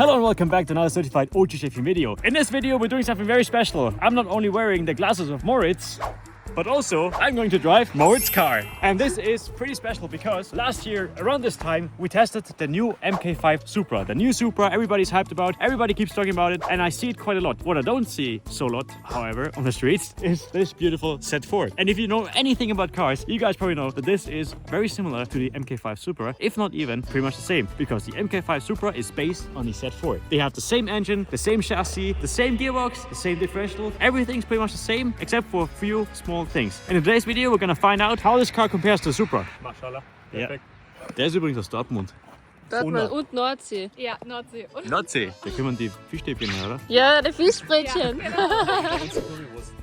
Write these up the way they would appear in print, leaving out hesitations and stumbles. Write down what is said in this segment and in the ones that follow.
Hello and welcome back to another certified OG chefing video. In this video we're doing something very special. I'm not only wearing the glasses of Moritz, but also I'm going to drive Moritz's car. And this is pretty special because last year around this time we tested the new MK5 Supra. The new Supra everybody's hyped about, everybody keeps talking about it, and I see it quite a lot. What I don't see so lot, however, on the streets is this beautiful Z4. And if you know anything about cars, you guys probably know that this is very similar to the MK5 Supra, if not even pretty much the same, because the MK5 Supra is based on the Z4. They have the same engine, the same chassis, the same gearbox, the same differential, everything's pretty much the same except for a few small things. In today's video we're gonna find out how this car compares to the Supra. Mashallah. Ja. Der ist übrigens aus Dortmund. Dortmund und Nordsee. Ja, Nordsee. Und Nordsee. Da kümmern die Fischstäbchen her, oder? Ja, der Fischbrötchen.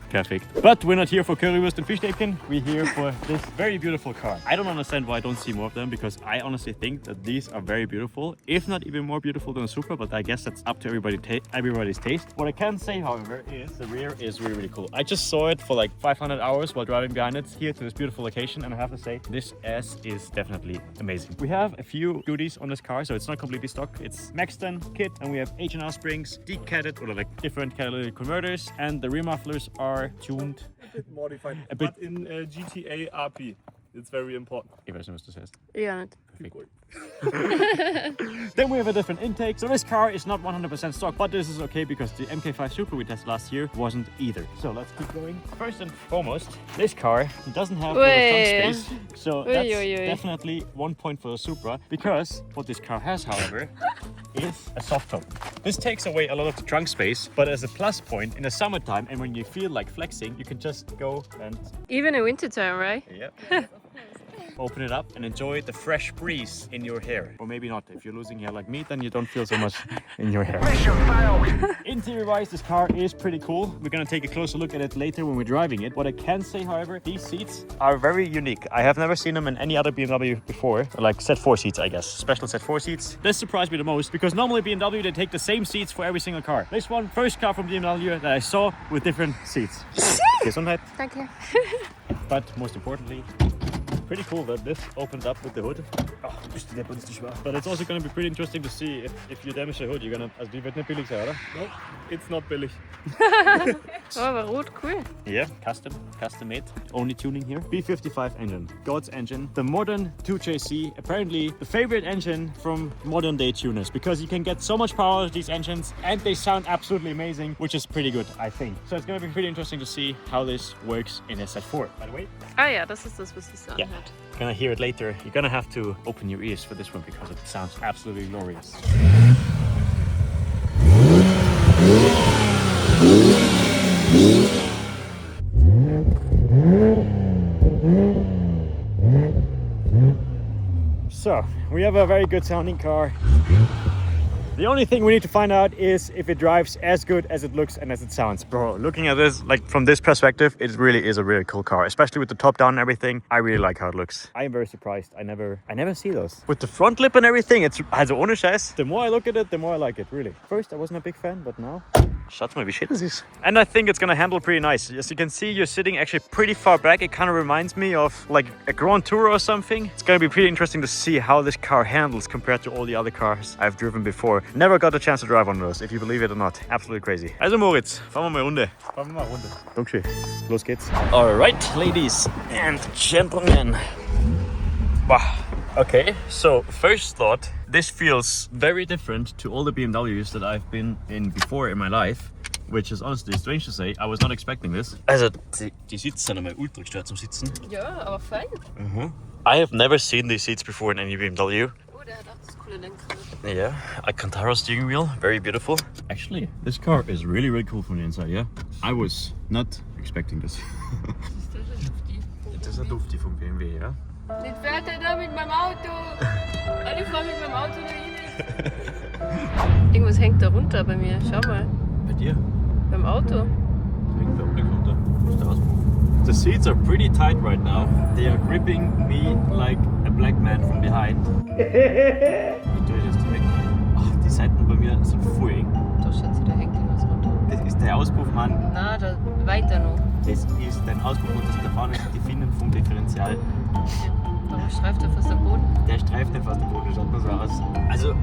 Perfect. But we're not here for currywurst and Fischstäbchen. We're here for this very beautiful car. I don't understand why I don't see more of them, because I honestly think that these are very beautiful, if not even more beautiful than a Supra, but I guess that's up to everybody's taste. What I can say, however, is the rear is really, really cool. I just saw it for like 500 hours while driving behind it here to this beautiful location, and I have to say, this S is definitely amazing. We have a few goodies on this car, so it's not completely stock. It's Maxton kit, and we have H&R springs, decatted, or like different catalytic converters, and the rear mufflers are tuned A bit modified. A bit. But in GTA RP, it's very important. Ich weiß nicht, was das heißt. Ja, nicht. Perfect. Then we have a different intake. So this car is not 100% stock, but this is okay because the MK5 Supra we tested last year wasn't either. So let's keep going. First and foremost, this car doesn't have a lot of trunk space. So that's definitely 1 point for the Supra, because what this car has, however, is a soft top. This takes away a lot of the trunk space, but as a plus point in the summertime and when you feel like flexing, you can just go and Even in wintertime, right? open it up and enjoy the fresh breeze in your hair. Or maybe not. If you're losing hair like me, then you don't feel so much in your hair. Interior wise, this car is pretty cool. We're gonna take a closer look at it later when we're driving it. What I can say, however, these seats are very unique. I have never seen them in any other BMW before. Like Z4 seats, I guess. Special Z4 seats. This surprised me the most because normally BMW, they take the same seats for every single car. This one, first car from BMW that I saw with different seats. Gesundheit. Danke. But most importantly, pretty cool that this opens up with the hood. But it's also going to be pretty interesting to see if you damage the hood, you're gonna. Also die wird nicht billig sein, oder? No, it's not billig. Oh, aber rot, cool. Yeah, custom made. Only tuning here. B55 engine, God's engine. The modern 2JC, apparently the favorite engine from modern day tuners, because you can get so much power out of these engines and they sound absolutely amazing, which is pretty good, I think. So it's going to be pretty interesting to see how this works in a Z4. By the way. Ah ja, das ist das, was sie sagen Yeah. hat. Gonna hear it later. You're gonna have to open your ears for this one because it sounds absolutely glorious. So, we have a very good sounding car. The only thing we need to find out is if it drives as good as it looks and as it sounds. Bro, looking at this, like from this perspective, it really is a really cool car, especially with the top down and everything. I really like how it looks. I am very surprised. I never see those. With the front lip and everything, it's also ohne Scheiß. The more I look at it, the more I like it, really. First, I wasn't a big fan, but now... Schaut mal, wie schön das ist. And I think it's gonna handle pretty nice. As you can see, you're sitting actually pretty far back. It kind of reminds me of like a Grand Tourer or something. It's gonna be pretty interesting to see how this car handles compared to all the other cars I've driven before. Never got a chance to drive one of those, if you believe it or not. Absolutely crazy. Also Moritz, fahren wir mal Runde. Fahren wir mal Runde. Dankeschön. Los geht's. Alright, ladies and gentlemen. Wow. Okay, so first thought, this feels very different to all the BMWs that I've been in before in my life, which is honestly strange to say. I was not expecting this. Also, die Sitze sind einmal ultra gestört zum Sitzen. Ja, aber fein. I have never seen these seats before in any BMW. Oh, der hat auch das coole Lenkrad. Yeah, Alcantara steering wheel, very beautiful. Actually, this car is really, really cool from the inside, yeah? I was not expecting this. Das ist ein Dufti vom BMW, ja? Jetzt fährt er da mit meinem Auto. Alle fahren mit meinem Auto da rein. Irgendwas hängt da runter bei mir. Schau mal. Bei dir? Beim Auto. Hängt da unten runter. Das ist der Auspuff. The seats are pretty tight right now. They are gripping me like a black man from behind. Wie tue ich das direkt? Ach, die Seiten bei mir sind voll eng. Da Schatzi, da hängt irgendwas runter. Das ist der Auspuff, Mann. Na, da weiter noch. Das ist dein Auspuff und das da vorne sind die Finnen vom Differential. Da streift er fast am Boden. Der streift ja fast den Boden, schaut mal so aus. Also,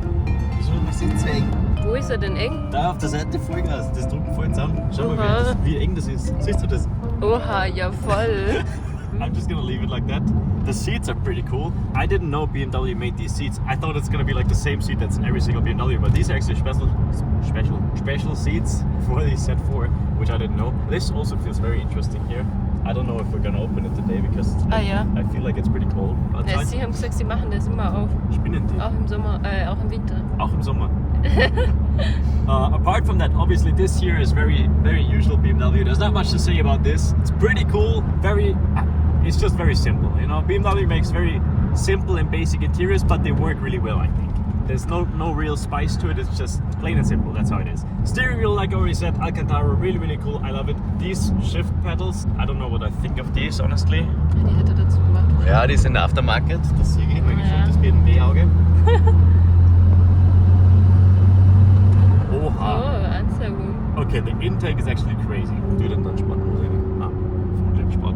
wieso sind die Sitze eng? Wo ist er denn eng? Da auf der Seite Vollgas, das drücken voll zusammen. Schau mal, Oha. wie eng das ist. Siehst du das? Oha, ja voll. I'm just gonna leave it like that. The seats are pretty cool. I didn't know BMW made these seats. I thought it's gonna be like the same seat that's in every single BMW, but these are actually special seats for the Z4, which I didn't know. This also feels very interesting here. I don't know if we're gonna open it today because Ah ja. I feel like it's pretty cold Ja, outside. sie haben gesagt, sie machen das immer auf. Spinnen die? Auch im Sommer, auch im Winter. Auch im Sommer. Apart from that, obviously this here is very usual BMW. There's not much to say about this. It's pretty cool. It's just very simple. You know, BMW makes very simple and basic interiors, but they work really well, I think. There's no real spice to it. It's just plain and simple. That's how it is. Steering wheel, like I already said, Alcantara, really cool. I love it. These shift pedals, I don't know what I think of these, honestly. Die hätte dazu gemacht. Ja, die sind Aftermarket. Das sehe ich, mein Ja. geschultes BMW-Auge. Oha. Oh, Anzeigung. Okay, the intake is actually crazy. Do den Touchbutton sehen. Vom Blickspot.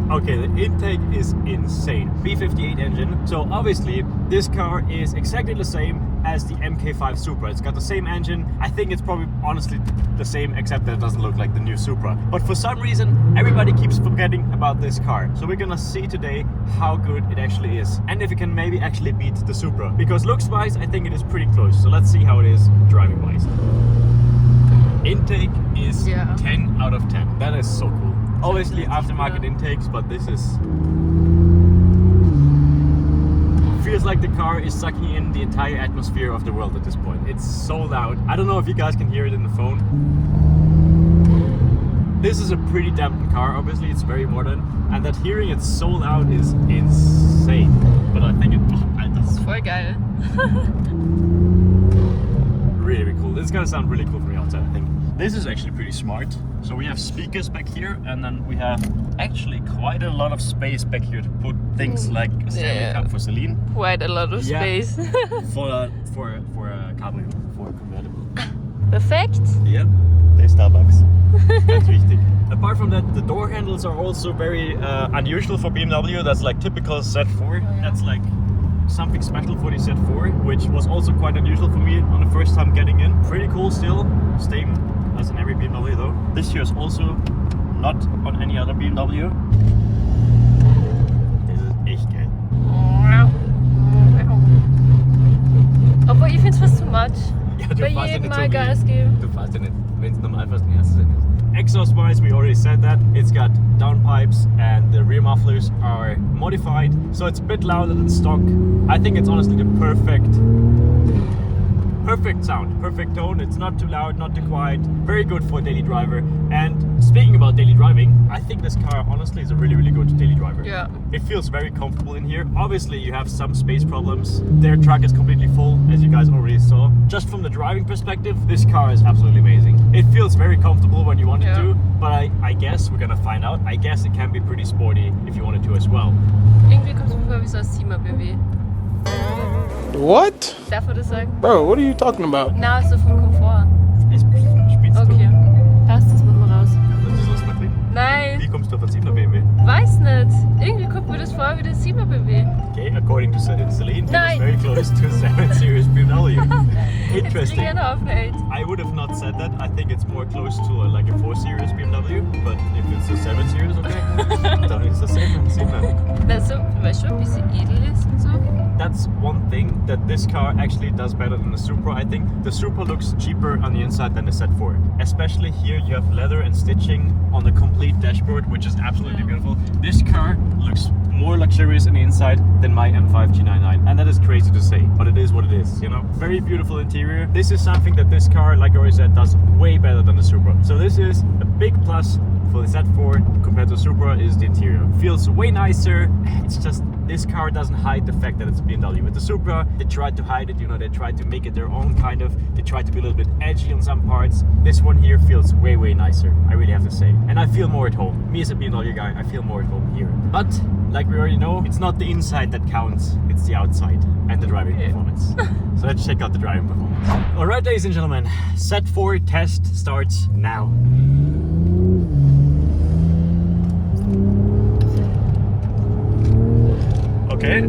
Okay, the intake is insane. B58 engine. So obviously, this car is exactly the same as the MK5 Supra. It's got the same engine. I think it's probably honestly the same, except that it doesn't look like the new Supra. But for some reason, everybody keeps forgetting about this car. So we're gonna see today how good it actually is. And if it can maybe actually beat the Supra. Because looks-wise, I think it is pretty close. So let's see how it is driving-wise. Intake is 10 out of 10. That is so cool. Obviously aftermarket intakes, but this is... Feels like the car is sucking in the entire atmosphere of the world at this point. It's so loud. I don't know if you guys can hear it in the phone. This is a pretty dampened car, obviously it's very modern. And that hearing it so loud is insane. But I think Das ist voll geil. really cool. This is gonna sound really cool from the outside, I think. This is actually pretty smart. So we have speakers back here, and then we have actually quite a lot of space back here to put things like a Stanley Cup for Celine. Quite a lot of Yeah. space. For a Cabrio, for a convertible. Perfekt. Yep, there's Starbucks. That's wichtig. Apart from that, the door handles are also very unusual for BMW. That's like typical Z4. That's like something special for the Z4, which was also quite unusual for me on the first time getting in. Pretty cool still, same as in every BMW though. This here is also not on any other BMW. Das ist echt geil. Obwohl, ich find's fast too much. Ja, du Bei fährst ja jedem nicht so Mal wie- Gas geben. Du fährst ja nicht, wenn es normal fast ein erstes ist. Exhaust-wise, we already said that. It's got downpipes and the rear mufflers are modified, so it's a bit louder than stock. I think it's honestly the perfect sound, perfect tone. It's not too loud, not too quiet. Very good for a daily driver. And speaking about daily driving, I think this car honestly is a really good daily driver. Yeah. It feels very comfortable in here. Obviously you have some space problems. Their truck is completely full, as you guys already saw. Just from the driving perspective, this car is absolutely amazing. It feels very comfortable when you want it to, but I guess we're gonna find out. I guess it can be pretty sporty if you wanted to as well. Irgendwie kommt es mir vor wie so ein 7er BMW. What? Darf man das sagen? Bro, what are you talking about? Na, so vom Komfort. Spielst Okay. Passt, das machen wir raus. du das nach drin? Nein, Wie kommst du auf ein 7er BMW? weiß nicht. Irgendwie kommt mir das vor wie der 7er BMW. Okay, according to Celine, it's Nein. very close to a 7 Series BMW. Jetzt Interesting. kriege ich einen Haufen Hate. I would have not said that. I think it's more close to like a 4 Series BMW, but if it's a 7 Series, okay, then it's the same. Na so, weißt du, wie sie edel ist und so? That's one thing that this car actually does better than the Supra. I think the Supra looks cheaper on the inside than the Z4. Especially here, you have leather and stitching on the complete dashboard, which is absolutely beautiful. This car looks more luxurious on the inside than my M5 G99, and that is crazy to say, but it is what it is, you know? Very beautiful interior. This is something that this car, like I already said, does way better than the Supra. So this is a big plus for the Z4 compared to Supra is the interior. Feels way nicer. It's just, this car doesn't hide the fact that it's a BMW. With the Supra, they tried to hide it, you know, they tried to make it their own kind of. They tried to be a little bit edgy on some parts. This one here feels way nicer, I really have to say. And I feel more at home. Me as a BMW guy, I feel more at home here. But, like we already know, it's not the inside that counts, it's the outside and the driving performance. So let's check out the driving performance. Alright, ladies and gentlemen, Z4 test starts now. Okay.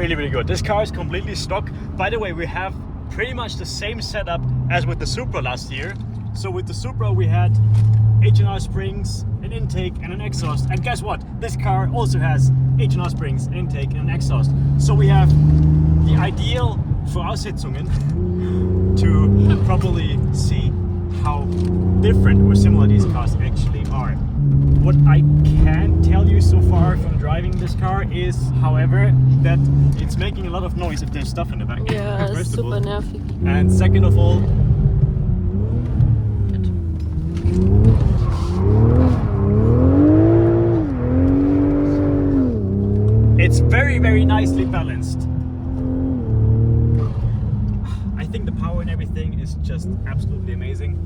really, really good. This car is completely stock. By the way, we have pretty much the same setup as with the Supra last year. So with the Supra we had H&R springs, an intake and an exhaust. And guess what? This car also has H&R springs, intake and an exhaust. So we have the ideal Voraussetzungen to properly see how different or similar these cars actually are. What I can tell you so far from driving this car is, however, that it's making a lot of noise if there's stuff in the back. Ja, First of super all. nervig. And second of all, it's very, very nicely balanced. I think the power and everything is just absolutely amazing.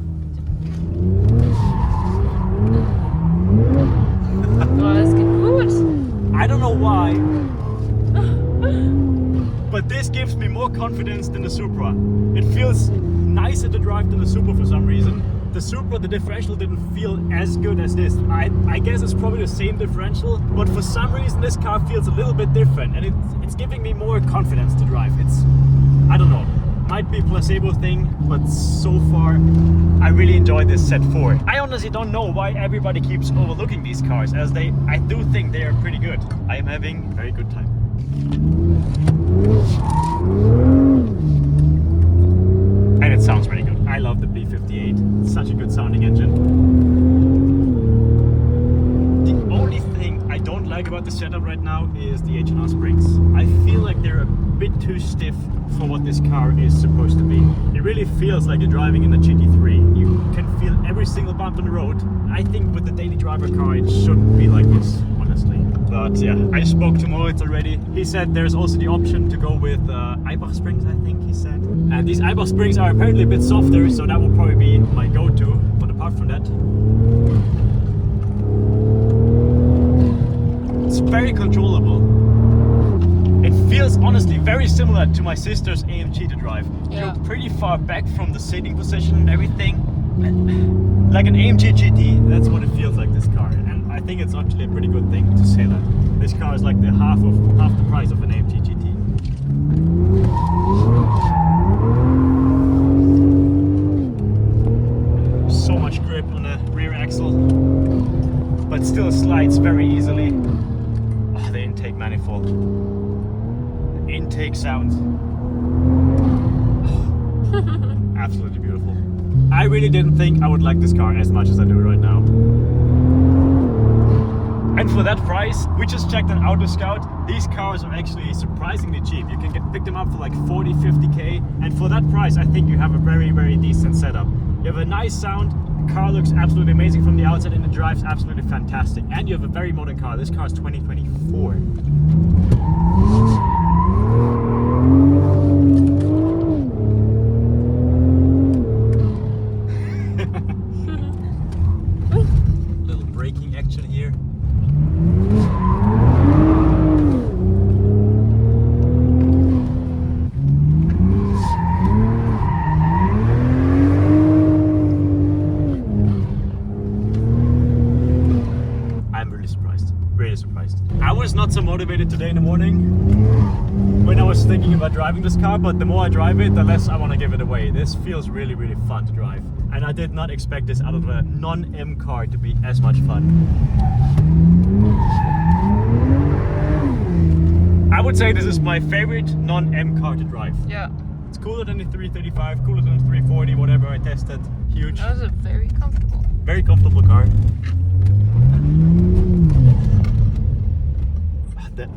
Oh, das geht gut. I don't know why, but this gives me more confidence than the Supra. It feels nicer to drive than the Supra for some reason. The Supra, the differential didn't feel as good as this. I guess it's probably the same differential, but for some reason this car feels a little bit different, and it's giving me more confidence to drive. I don't know, might be a placebo thing, but so far I really enjoyed this set 4. I honestly don't know why everybody keeps overlooking these cars, as I do think they are pretty good. I am having a very good time. And it sounds really good. I love the B58. It's such a good sounding engine. The only thing I don't like about the setup right now is the H&R springs. I feel like they're a bit too stiff for what this car is supposed to be. It really feels like you're driving in a GT3. You can feel every single bump on the road. I think with the daily driver car it shouldn't be like this, honestly. But yeah, I spoke to Moritz already. He said there's also the option to go with Eibach springs, I think he said. And these Eibach springs are apparently a bit softer, so that will probably be my go-to. But apart from that, it's very controllable. It feels honestly very similar to my sister's AMG to drive. Yeah. You're pretty far back from the sitting position and everything. Like an AMG GT, that's what it feels like, this car. And I think it's actually a pretty good thing to say that. This car is like the half the price of an AMG GT. So much grip on the rear axle, but still slides very easily. Oh, the intake manifold. The intake sounds absolutely beautiful. I really didn't think I would like this car as much as I do right now. And for that price, we just checked on Auto Scout. These cars are actually surprisingly cheap. You can pick them up for like 40, 50k. And for that price, I think you have a very, very decent setup. You have a nice sound. The car looks absolutely amazing from the outside and it drives absolutely fantastic. And you have a very modern car. This car is 2024. Little braking action here. Really surprised. I was not so motivated today in the morning when I was thinking about driving this car, but the more I drive it, the less I want to give it away. This feels really, really fun to drive. And I did not expect this out of a non-M car to be as much fun. I would say this is my favorite non-M car to drive. Yeah. It's cooler than the 335, cooler than the 340, whatever I tested. Huge. That was a very comfortable. Very comfortable car.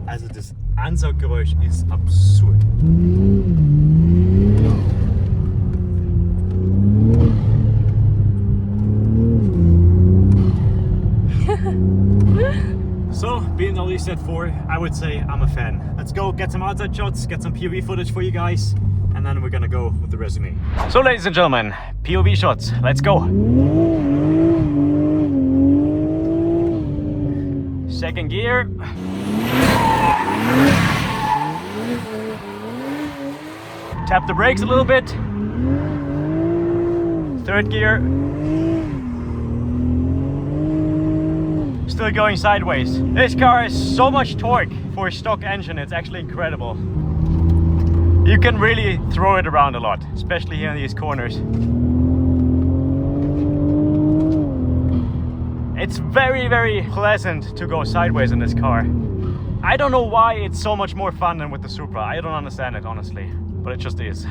Also das Ansauggeräusch ist absurd. So, BMW set 4, I would say I'm a fan. Let's go get some outside shots, get some POV footage for you guys, and then we're gonna go with the resume. So ladies and gentlemen, POV shots, let's go. Second gear. Tap the brakes a little bit. Third gear. Still going sideways. This car has so much torque. for a stock engine, it's actually incredible. You can really throw it around a lot, especially here in these corners. It's very, very pleasant to go sideways in this car. I don't know why it's so much more fun than with the Supra. I don't understand it, honestly, but it just is.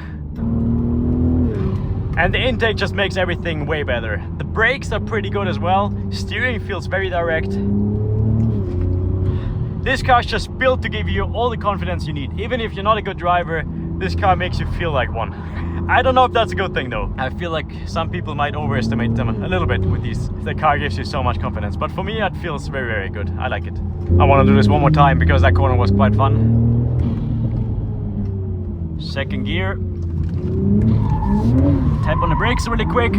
And the intake just makes everything way better. The brakes are pretty good as well. Steering feels very direct. This car is just built to give you all the confidence you need. Even if you're not a good driver, this car makes you feel like one. I don't know if that's a good thing though. I feel like some people might overestimate them a little bit with these. The car gives you so much confidence, but for me it feels very, very good. I like it. I want to do this one more time because that corner was quite fun. Second gear. Tap on the brakes really quick.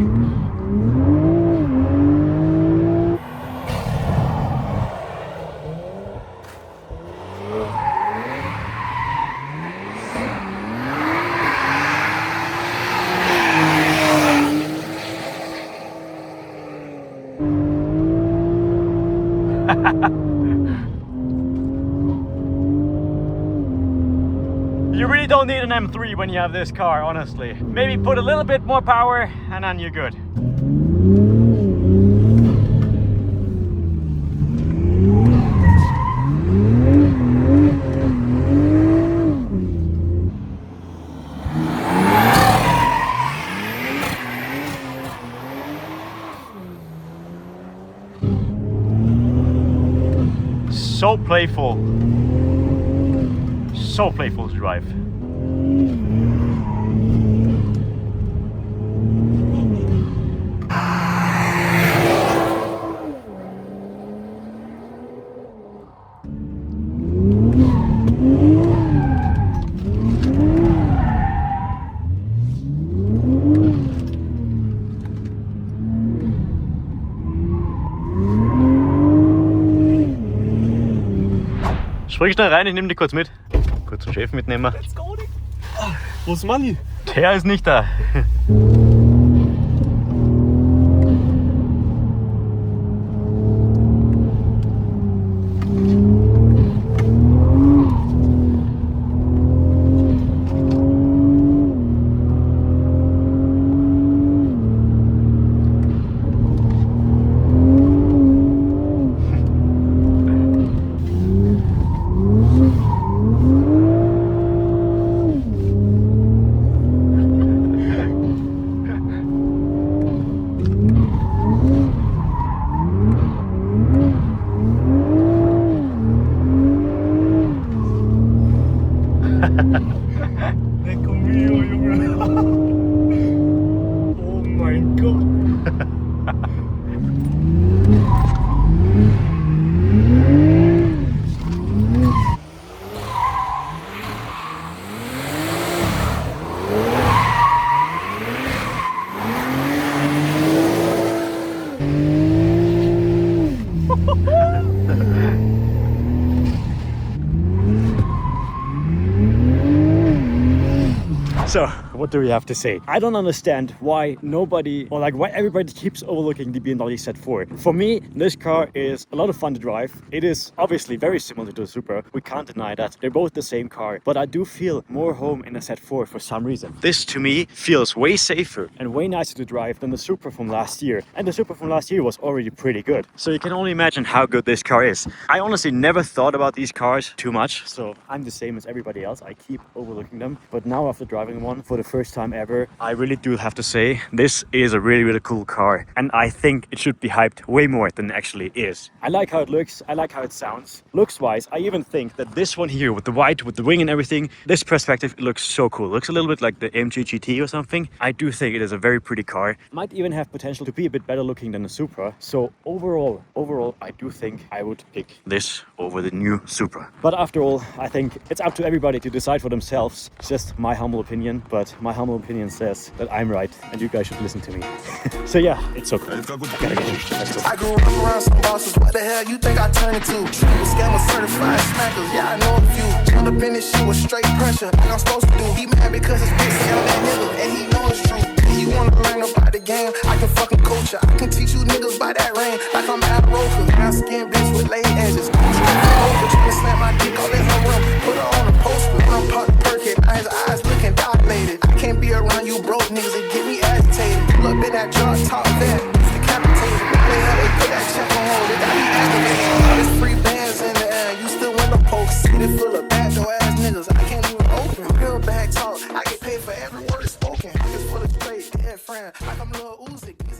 You really don't need an M3 when you have this car, honestly. Maybe put a little bit more power and then you're good. So playful. So playful to drive. Spring schnell rein, ich nehme dich kurz mit. Kurz den Chef mitnehmen. Let's go, Dick. Wo ist Manni? Der ist nicht da. Lecco mio, Junge. Oh mein Gott. So, what do we have to say? I don't understand why nobody, or like why everybody keeps overlooking the BMW Z4. For me, this car is a lot of fun to drive. It is obviously very similar to the Supra. We can't deny that. They're both the same car, but I do feel more home in the Z4 for some reason. This to me feels way safer and way nicer to drive than the Supra from last year. And the Supra from last year was already pretty good. So you can only imagine how good this car is. I honestly never thought about these cars too much. So I'm the same as everybody else. I keep overlooking them. But now after driving one for the first time ever, I really do have to say this is a really, really cool car. And I think it should be hyped way more than it actually is. I like how it looks. I like how it sounds. Looks wise, I even think that this one here with the white, with the wing and everything, this perspective looks so cool. It looks a little bit like the AMG GT or something. I do think it is a very pretty car. Might even have potential to be a bit better looking than the Supra. So overall, I do think I would pick this over the new Supra. But after all, I think it's up to everybody to decide for themselves. It's just my humble opinion, but my humble opinion says that I'm right and you guys should listen to me. So yeah, it's so cool. I gotta get it. Let's go. I grew up around some bosses. What the hell you think I turned into? The scam was certified smackers. Yeah, I know a few. Jumped up in this shit with straight pressure. Like I'm supposed to do. He mad because his bitch say I'm that nigga, and he know it's true. You wanna learn about the game? I can fucking coach you. I can teach you niggas by that rain. Like I'm Al Roker. Brown skin bitch with laid edges. Trying to slam my dick all that broke niggas, it get me agitated. Pull up in that drop top van, it's decapitated. They had to put that check on hold, it got me activated. All this free bands in the air, you still in the poke. City full of backdoor ass niggas, I can't even open. Real bad talk, I get paid for every word spoken. It's for the straight, dead friend, like I'm Lil Uzi.